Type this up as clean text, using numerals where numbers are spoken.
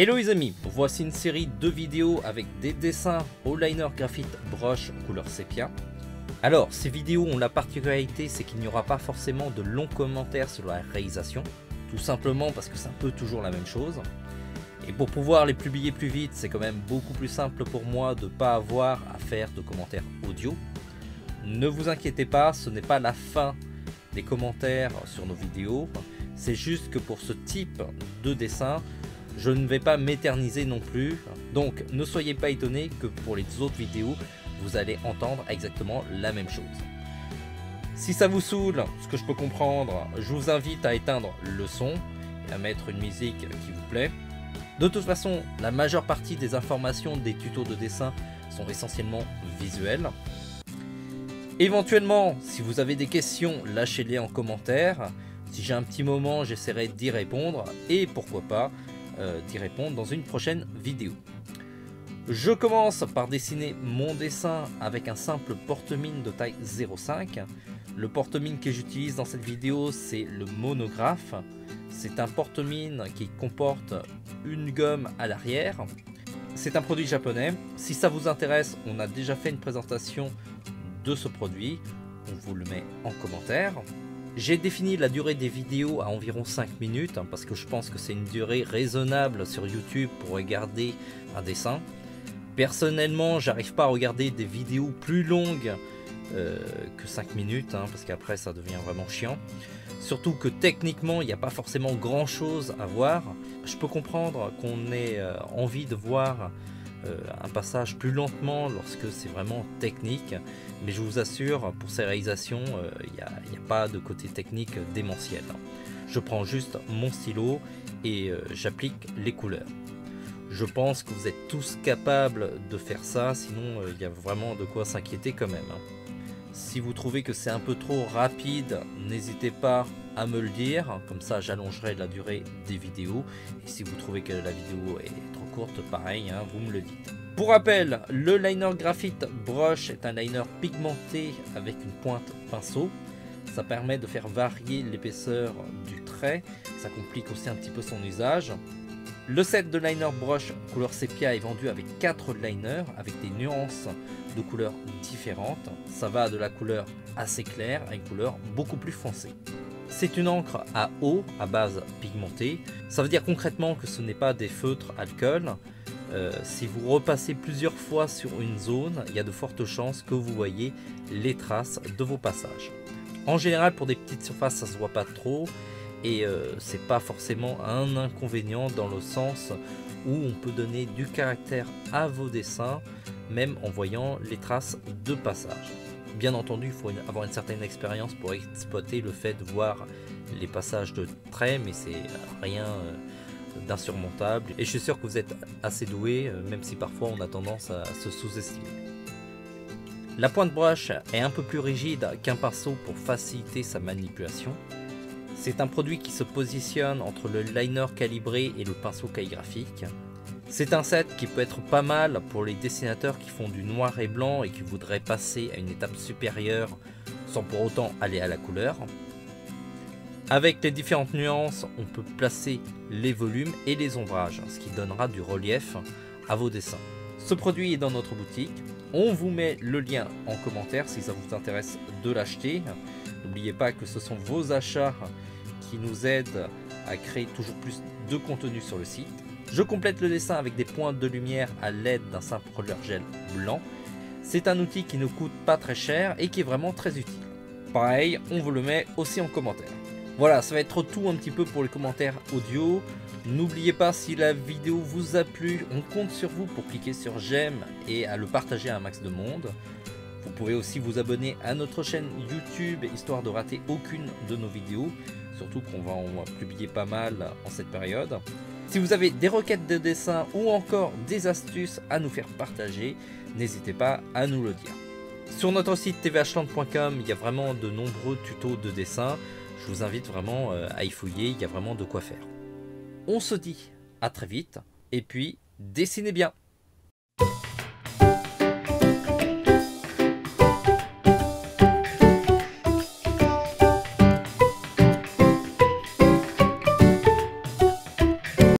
Hello les amis, voici une série de vidéos avec des dessins au liner graphite brush couleur sépia. Alors ces vidéos ont la particularité, c'est qu'il n'y aura pas forcément de longs commentaires sur la réalisation, tout simplement parce que c'est un peu toujours la même chose. Et pour pouvoir les publier plus vite, c'est quand même beaucoup plus simple pour moi de ne pas avoir à faire de commentaires audio. Ne vous inquiétez pas, ce n'est pas la fin des commentaires sur nos vidéos, c'est juste que pour ce type de dessin, je ne vais pas m'éterniser non plus, donc ne soyez pas étonnés que pour les autres vidéos, vous allez entendre exactement la même chose. Si ça vous saoule, ce que je peux comprendre, je vous invite à éteindre le son et à mettre une musique qui vous plaît. De toute façon, la majeure partie des informations des tutos de dessin sont essentiellement visuels. Éventuellement, si vous avez des questions, lâchez-les en commentaire. Si j'ai un petit moment, j'essaierai d'y répondre et pourquoi pas d'y répondre dans une prochaine vidéo. Je commence par dessiner mon dessin avec un simple porte-mine de taille 0,5. Le porte-mine que j'utilise dans cette vidéo, c'est le monographe. C'est un porte-mine qui comporte une gomme à l'arrière. C'est un produit japonais. Si ça vous intéresse, on a déjà fait une présentation de ce produit. On vous le met en commentaire. J'ai défini la durée des vidéos à environ 5 minutes parce que je pense que c'est une durée raisonnable sur YouTube pour regarder un dessin. Personnellement, j'arrive pas à regarder des vidéos plus longues que 5 minutes parce qu'après ça devient vraiment chiant. Surtout que techniquement, il n'y a pas forcément grand chose à voir. Je peux comprendre qu'on ait envie de voir un passage plus lentement lorsque c'est vraiment technique, mais je vous assure, pour ces réalisations, il n'y a pas de côté technique démentiel. Je prends juste mon stylo et j'applique les couleurs. Je pense que vous êtes tous capables de faire ça, sinon il y a vraiment de quoi s'inquiéter quand même. Si vous trouvez que c'est un peu trop rapide, n'hésitez pas à me le dire, comme ça j'allongerai la durée des vidéos. Et si vous trouvez que la vidéo est trop courte, pareil, vous me le dites. Pour rappel, le liner graphite brush est un liner pigmenté avec une pointe pinceau. Ça permet de faire varier l'épaisseur du trait, ça complique aussi un petit peu son usage. Le set de liner brush couleur sépia est vendu avec 4 liners avec des nuances de couleurs différentes. Ça va de la couleur assez claire à une couleur beaucoup plus foncée. C'est une encre à eau à base pigmentée. Ça veut dire concrètement que ce n'est pas des feutres alcool. Si vous repassez plusieurs fois sur une zone, il y a de fortes chances que vous voyez les traces de vos passages. En général, pour des petites surfaces, ça se voit pas trop. Et c'est pas forcément un inconvénient dans le sens où on peut donner du caractère à vos dessins même en voyant les traces de passage. Bien entendu, il faut avoir une certaine expérience pour exploiter le fait de voir les passages de traits, mais c'est rien d'insurmontable et je suis sûr que vous êtes assez doué, même si parfois on a tendance à se sous-estimer. La pointe brush est un peu plus rigide qu'un pinceau pour faciliter sa manipulation. C'est un produit qui se positionne entre le liner calibré et le pinceau calligraphique. C'est un set qui peut être pas mal pour les dessinateurs qui font du noir et blanc et qui voudraient passer à une étape supérieure sans pour autant aller à la couleur. Avec les différentes nuances, on peut placer les volumes et les ombrages, ce qui donnera du relief à vos dessins. Ce produit est dans notre boutique. On vous met le lien en commentaire si ça vous intéresse de l'acheter. N'oubliez pas que ce sont vos achats qui nous aident à créer toujours plus de contenu sur le site. Je complète le dessin avec des pointes de lumière à l'aide d'un simple roller gel blanc. C'est un outil qui ne coûte pas très cher et qui est vraiment très utile. Pareil, on vous le met aussi en commentaire. Voilà, ça va être tout un petit peu pour les commentaires audio. N'oubliez pas, si la vidéo vous a plu, on compte sur vous pour cliquer sur j'aime et à le partager à un max de monde. Vous pouvez aussi vous abonner à notre chaîne YouTube histoire de rater aucune de nos vidéos, surtout qu'on va en publier pas mal en cette période. Si vous avez des requêtes de dessin ou encore des astuces à nous faire partager, n'hésitez pas à nous le dire. Sur notre site tvhland.com, il y a vraiment de nombreux tutos de dessin. Je vous invite vraiment à y fouiller, il y a vraiment de quoi faire. On se dit à très vite et puis dessinez bien.